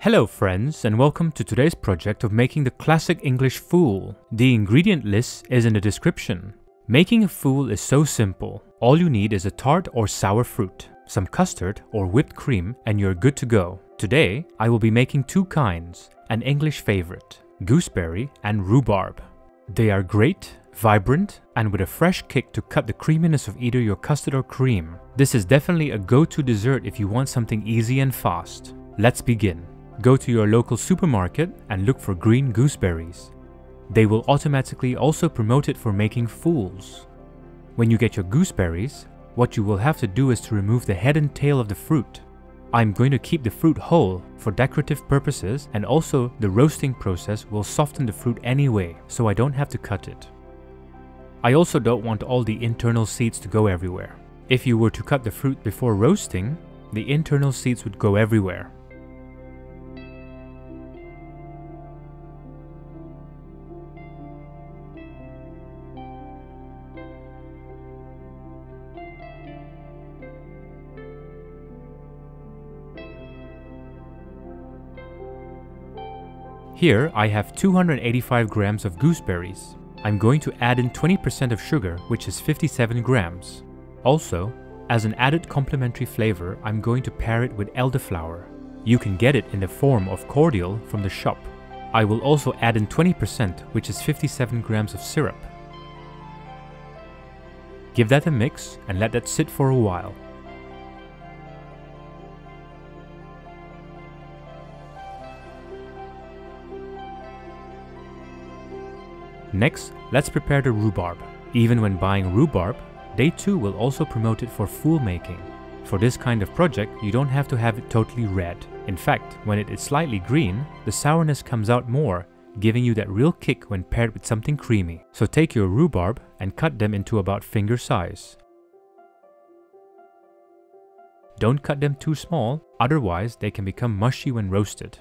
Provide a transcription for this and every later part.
Hello friends, and welcome to today's project of making the classic English fool. The ingredient list is in the description. Making a fool is so simple. All you need is a tart or sour fruit, some custard or whipped cream, and you're good to go. Today, I will be making two kinds, an English favorite, gooseberry and rhubarb. They are great, vibrant, and with a fresh kick to cut the creaminess of either your custard or cream. This is definitely a go-to dessert if you want something easy and fast. Let's begin. Go to your local supermarket and look for green gooseberries. They will automatically also promote it for making fools. When you get your gooseberries, what you will have to do is to remove the head and tail of the fruit. I'm going to keep the fruit whole for decorative purposes, and also the roasting process will soften the fruit anyway, so I don't have to cut it. I also don't want all the internal seeds to go everywhere. If you were to cut the fruit before roasting, the internal seeds would go everywhere. Here I have 285 grams of gooseberries. I'm going to add in 20% of sugar, which is 57 grams. Also, as an added complementary flavor, I'm going to pair it with elderflower. You can get it in the form of cordial from the shop. I will also add in 20%, which is 57 grams of syrup. Give that a mix and let that sit for a while. Next, let's prepare the rhubarb. Even when buying rhubarb, they too will also promote it for fool making. For this kind of project, you don't have to have it totally red. In fact, when it is slightly green, the sourness comes out more, giving you that real kick when paired with something creamy. So take your rhubarb and cut them into about finger size. Don't cut them too small, otherwise they can become mushy when roasted.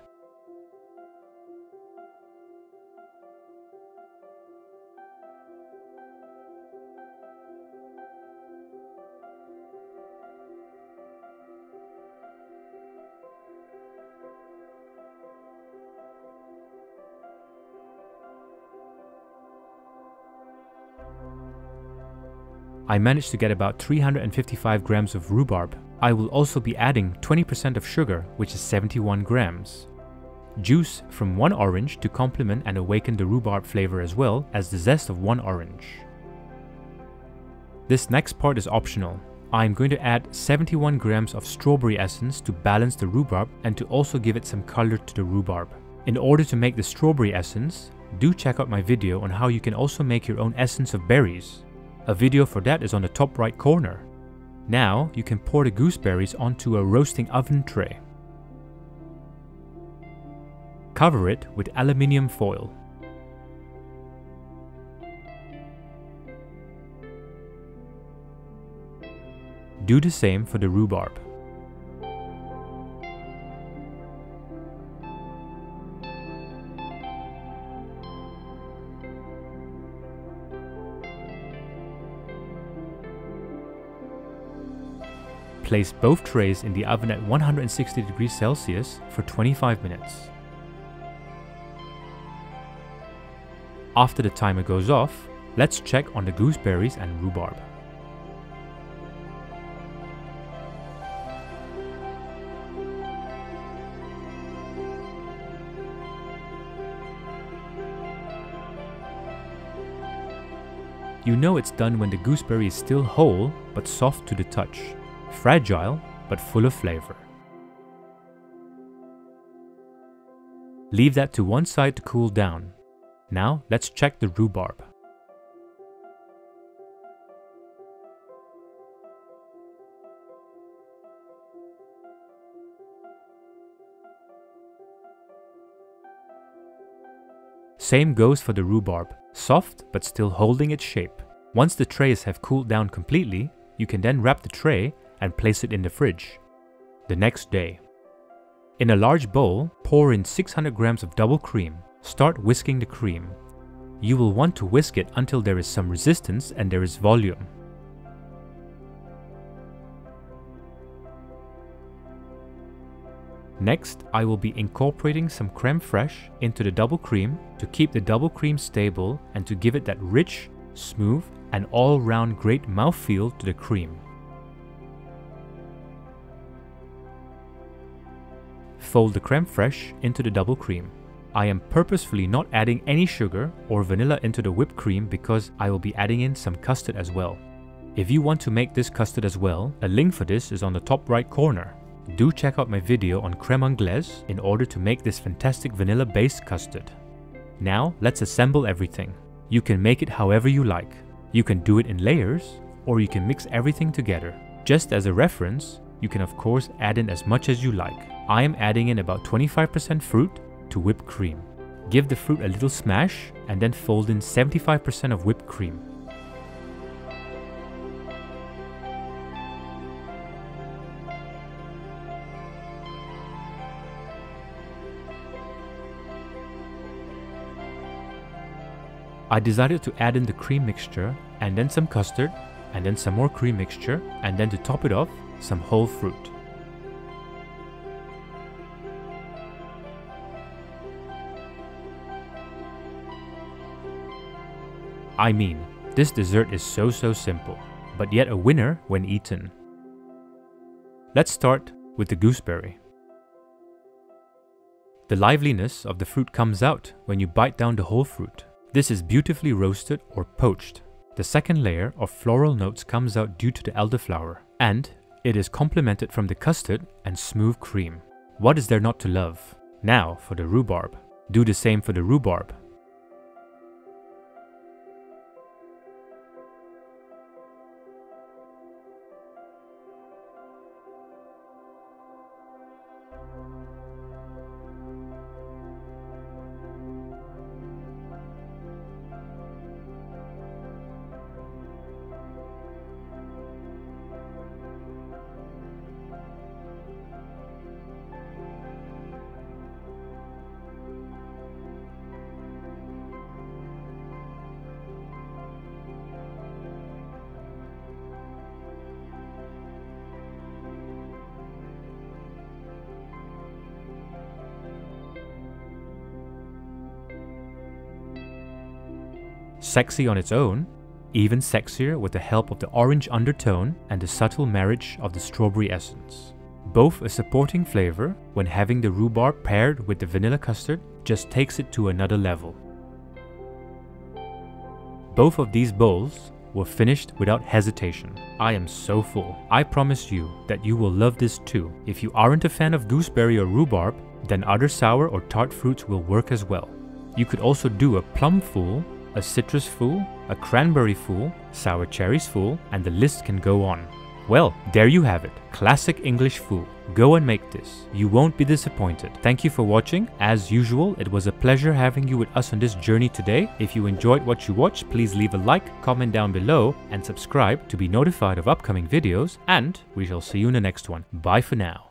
I managed to get about 355 grams of rhubarb. I will also be adding 20% of sugar, which is 71 grams. Juice from one orange to complement and awaken the rhubarb flavor, as well as the zest of one orange. This next part is optional. I am going to add 71 grams of strawberry essence to balance the rhubarb and to also give it some color to the rhubarb. In order to make the strawberry essence, do check out my video on how you can also make your own essence of berries. A video for that is on the top right corner. Now you can pour the gooseberries onto a roasting oven tray. Cover it with aluminium foil. Do the same for the rhubarb. Place both trays in the oven at 160 degrees Celsius for 25 minutes. After the timer goes off, let's check on the gooseberries and rhubarb. You know it's done when the gooseberry is still whole but soft to the touch. Fragile, but full of flavor. Leave that to one side to cool down. Now let's check the rhubarb. Same goes for the rhubarb, soft but still holding its shape. Once the trays have cooled down completely, you can then wrap the tray and place it in the fridge. The next day. In a large bowl, pour in 600 grams of double cream. Start whisking the cream. You will want to whisk it until there is some resistance and there is volume. Next, I will be incorporating some creme fraiche into the double cream to keep the double cream stable and to give it that rich, smooth, and all-round great mouthfeel to the cream. Fold the creme fraiche into the double cream. I am purposefully not adding any sugar or vanilla into the whipped cream because I will be adding in some custard as well. If you want to make this custard as well, a link for this is on the top right corner. Do check out my video on crème anglaise in order to make this fantastic vanilla-based custard. Now let's assemble everything. You can make it however you like. You can do it in layers, or you can mix everything together. Just as a reference, you can of course add in as much as you like. I am adding in about 25% fruit to whipped cream. Give the fruit a little smash and then fold in 75% of whipped cream. I decided to add in the cream mixture and then some custard and then some more cream mixture and then to top it off, some whole fruit. I mean, this dessert is so simple, but yet a winner when eaten. Let's start with the gooseberry. The liveliness of the fruit comes out when you bite down the whole fruit. This is beautifully roasted or poached. The second layer of floral notes comes out due to the elderflower, and it is complemented from the custard and smooth cream. What is there not to love? Now for the rhubarb. Do the same for the rhubarb. Sexy on its own, even sexier with the help of the orange undertone and the subtle marriage of the strawberry essence. Both a supporting flavor when having the rhubarb paired with the vanilla custard just takes it to another level. Both of these bowls were finished without hesitation. I am so full. I promise you that you will love this too. If you aren't a fan of gooseberry or rhubarb, then other sour or tart fruits will work as well. You could also do a plum fool, a citrus fool, a cranberry fool, sour cherries fool, and the list can go on. Well, there you have it. Classic English fool. Go and make this. You won't be disappointed. Thank you for watching. As usual, it was a pleasure having you with us on this journey today. If you enjoyed what you watched, please leave a like, comment down below, and subscribe to be notified of upcoming videos. And we shall see you in the next one. Bye for now.